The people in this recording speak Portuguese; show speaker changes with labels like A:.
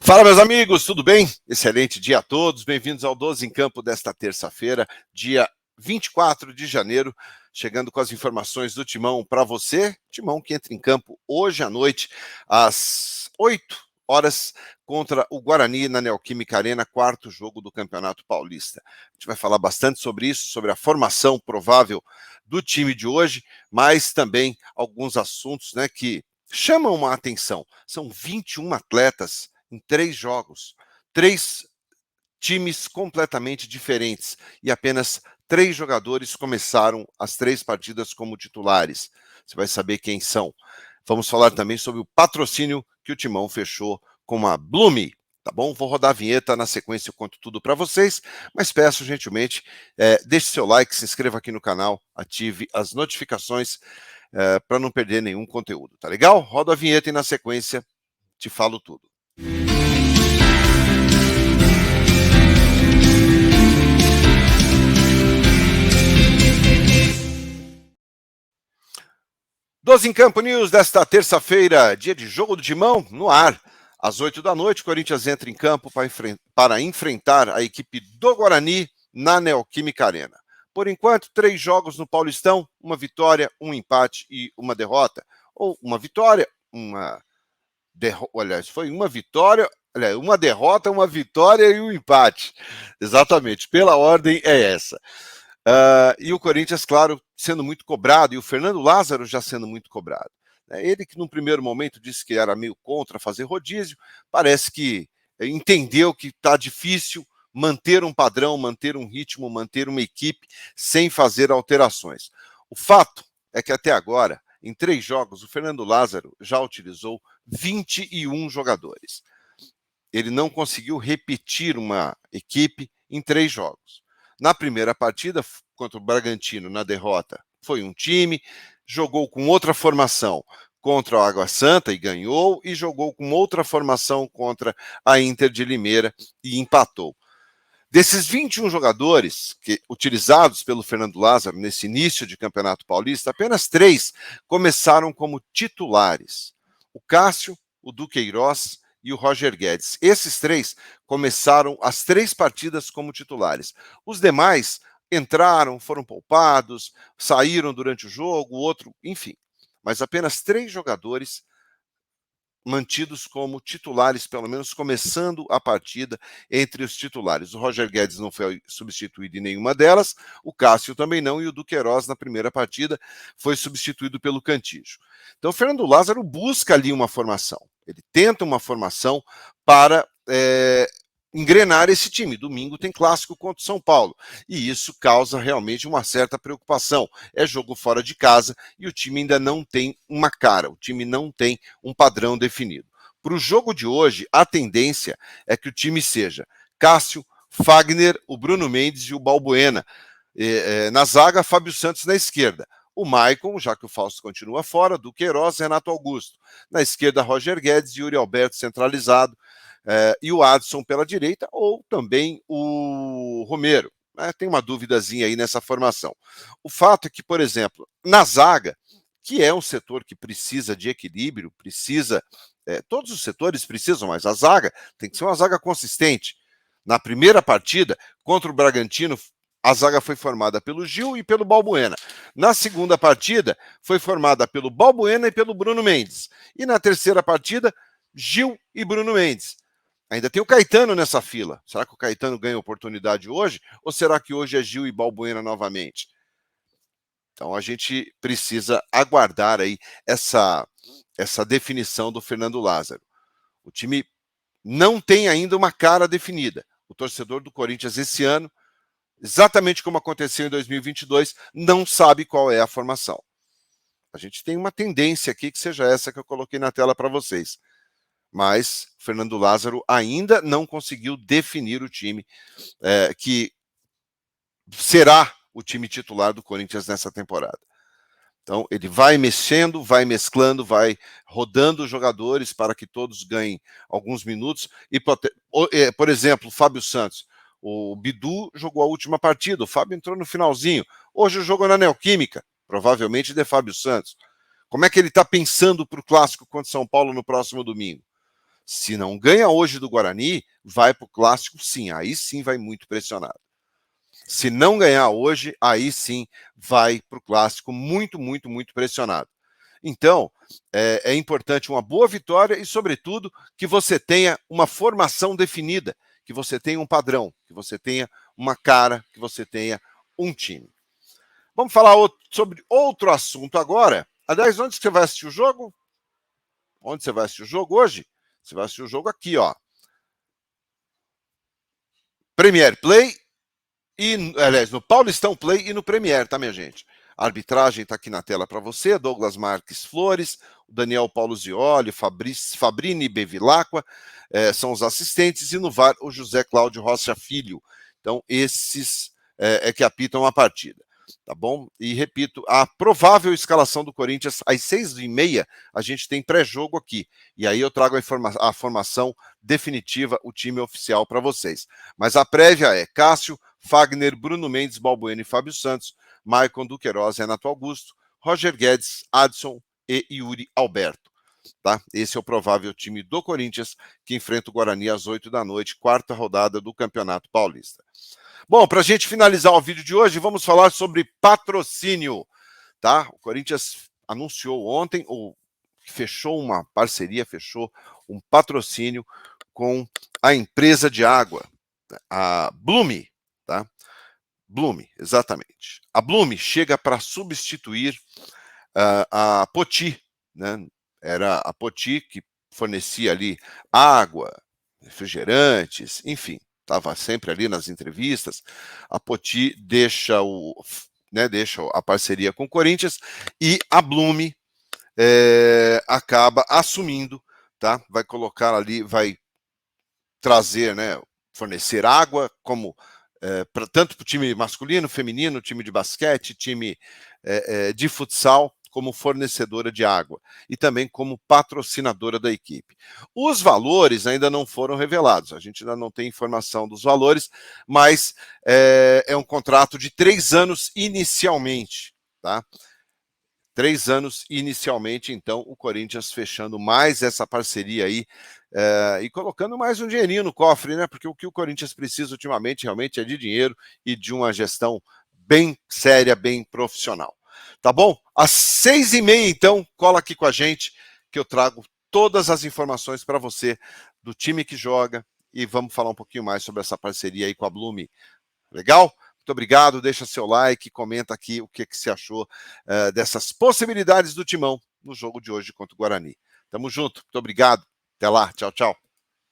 A: Fala, meus amigos, tudo bem? Excelente dia a todos. Bem-vindos ao 12 em Campo desta terça-feira, dia 24 de janeiro, chegando com as informações do Timão para você. Timão que entra em campo hoje à noite, às 8 horas, contra o Guarani na Neoquímica Arena, quarto jogo do Campeonato Paulista. A gente vai falar bastante sobre isso, sobre a formação provável do time de hoje, mas também alguns assuntos, que chamam a atenção. São 21 atletas em 3 jogos, 3 times completamente diferentes e apenas 3 jogadores começaram as 3 partidas como titulares. Você vai saber quem são. Vamos falar também sobre o patrocínio que o Timão fechou com a Blume, tá bom? Vou rodar a vinheta, na sequência eu conto tudo para vocês, mas peço gentilmente, deixe seu like, se inscreva aqui no canal, ative as notificações para não perder nenhum conteúdo, tá legal? Roda a vinheta e na sequência te falo tudo. Doze em Campo News desta terça-feira, dia de jogo do Timão, no ar. Às 8 da noite, o Corinthians entra em campo para enfrentar a equipe do Guarani na Neoquímica Arena. Por enquanto, 3 jogos no Paulistão, uma vitória, um empate e uma derrota. Ou uma vitória, uma derrota. Olha, foi uma vitória, uma derrota, uma vitória e um empate. Exatamente, pela ordem é essa. E o Corinthians, claro, sendo muito cobrado, e o Fernando Lázaro já sendo muito cobrado. Ele que num primeiro momento disse que era meio contra fazer rodízio, parece que entendeu que está difícil manter um padrão, manter um ritmo, manter uma equipe sem fazer alterações. O fato é que até agora, em 3 jogos, o Fernando Lázaro já utilizou 21 jogadores. Ele não conseguiu repetir uma equipe em 3 jogos. Na primeira partida, contra o Bragantino, na derrota, foi um time, jogou com outra formação contra o Água Santa e ganhou, e jogou com outra formação contra a Inter de Limeira e empatou. Desses 21 jogadores utilizados pelo Fernando Lázaro nesse início de Campeonato Paulista, apenas 3 começaram como titulares. O Cássio, o Duqueiroz e o Roger Guedes. Esses 3 começaram as 3 partidas como titulares. Os demais entraram, foram poupados, saíram durante o jogo, o outro, enfim. Mas apenas 3 jogadores mantidos como titulares, pelo menos começando a partida entre os titulares. O Roger Guedes não foi substituído em nenhuma delas, o Cássio também não, e o Duqueiroz na primeira partida foi substituído pelo Cantillo. Então o Fernando Lázaro busca ali uma formação, ele tenta uma formação para engrenar esse time. Domingo tem clássico contra o São Paulo, e isso causa realmente uma certa preocupação. É jogo fora de casa e o time ainda não tem uma cara, o time não tem um padrão definido. Para o jogo de hoje, a tendência é que o time seja Cássio, Fagner, o Bruno Mendes e o Balbuena. Na zaga, Fábio Santos na esquerda. O Maicon, já que o Fausto continua fora, Duqueiroz, Renato Augusto. Na esquerda, Roger Guedes e Yuri Alberto centralizado. E o Adson pela direita, ou também o Romero. Tem uma duvidazinha aí nessa formação. O fato é que, por exemplo, na zaga, que é um setor que precisa de equilíbrio, todos os setores precisam, mas a zaga tem que ser uma zaga consistente. Na primeira partida, contra o Bragantino, a zaga foi formada pelo Gil e pelo Balbuena. Na segunda partida, foi formada pelo Balbuena e pelo Bruno Mendes. E na terceira partida, Gil e Bruno Mendes. Ainda tem o Caetano nessa fila. Será que o Caetano ganha oportunidade hoje? Ou será que hoje é Gil e Balbuena novamente? Então a gente precisa aguardar aí essa definição do Fernando Lázaro. O time não tem ainda uma cara definida. O torcedor do Corinthians esse ano, exatamente como aconteceu em 2022, não sabe qual é a formação. A gente tem uma tendência aqui que seja essa que eu coloquei na tela para vocês. Mas Fernando Lázaro ainda não conseguiu definir o time que será o time titular do Corinthians nessa temporada. Então, ele vai mexendo, vai mesclando, vai rodando os jogadores para que todos ganhem alguns minutos. E, por exemplo, o Fábio Santos. O Bidu jogou a última partida, o Fábio entrou no finalzinho. Hoje o jogo é na Neoquímica, provavelmente de Fábio Santos. Como é que ele está pensando para o clássico contra São Paulo no próximo domingo? Se não ganha hoje do Guarani, vai para o Clássico sim, aí sim vai muito pressionado. Se não ganhar hoje, aí sim vai para o Clássico muito, muito, muito pressionado. Então, é importante uma boa vitória e, sobretudo, que você tenha uma formação definida, que você tenha um padrão, que você tenha uma cara, que você tenha um time. Vamos falar sobre outro assunto agora. Aliás, onde você vai assistir o jogo? Onde você vai assistir o jogo hoje? Você vai assistir o jogo aqui, ó. Premier Play e, aliás, no Paulistão Play e no Premier, tá, minha gente? A arbitragem está aqui na tela para você, Douglas Marques Flores, o Daniel Paulo Zioli, Fabrini Bevilacqua, são os assistentes, e no VAR o José Cláudio Rocha Filho. Então, esses é que apitam a partida, tá bom? E repito, a provável escalação do Corinthians, às 6h30, a gente tem pré-jogo aqui, e aí eu trago a formação definitiva, o time oficial para vocês. Mas a prévia é Cássio, Fagner, Bruno Mendes, Balbuena e Fábio Santos, Maicon Duqueiroz, Renato Augusto, Roger Guedes, Adson e Yuri Alberto. Tá? Esse é o provável time do Corinthians, que enfrenta o Guarani às 8h, quarta rodada do Campeonato Paulista. Bom, para a gente finalizar o vídeo de hoje, vamos falar sobre patrocínio. Tá? O Corinthians anunciou ontem, ou fechou uma parceria, fechou um patrocínio com a empresa de água, a Blume, tá? Blume, exatamente. A Blume chega para substituir a Poti, né? Era a Poti que fornecia ali água, refrigerantes, enfim, estava sempre ali nas entrevistas. A Poti deixa a parceria com o Corinthians e a Blume acaba assumindo, tá? Vai colocar ali, vai trazer, né? Fornecer água, como tanto para o time masculino, feminino, time de basquete, time de futsal, como fornecedora de água e também como patrocinadora da equipe. Os valores ainda não foram revelados, a gente ainda não tem informação dos valores, mas é um contrato de 3 anos inicialmente, tá? 3 anos inicialmente, então o Corinthians fechando mais essa parceria aí e colocando mais um dinheirinho no cofre, né? Porque o que o Corinthians precisa ultimamente realmente é de dinheiro e de uma gestão bem séria, bem profissional. Tá bom? Às 6h30, então, cola aqui com a gente que eu trago todas as informações para você do time que joga e vamos falar um pouquinho mais sobre essa parceria aí com a Blume. Legal? Muito obrigado, deixa seu like, comenta aqui o que você achou dessas possibilidades do Timão no jogo de hoje contra o Guarani. Tamo junto, muito obrigado. Até lá, tchau, tchau.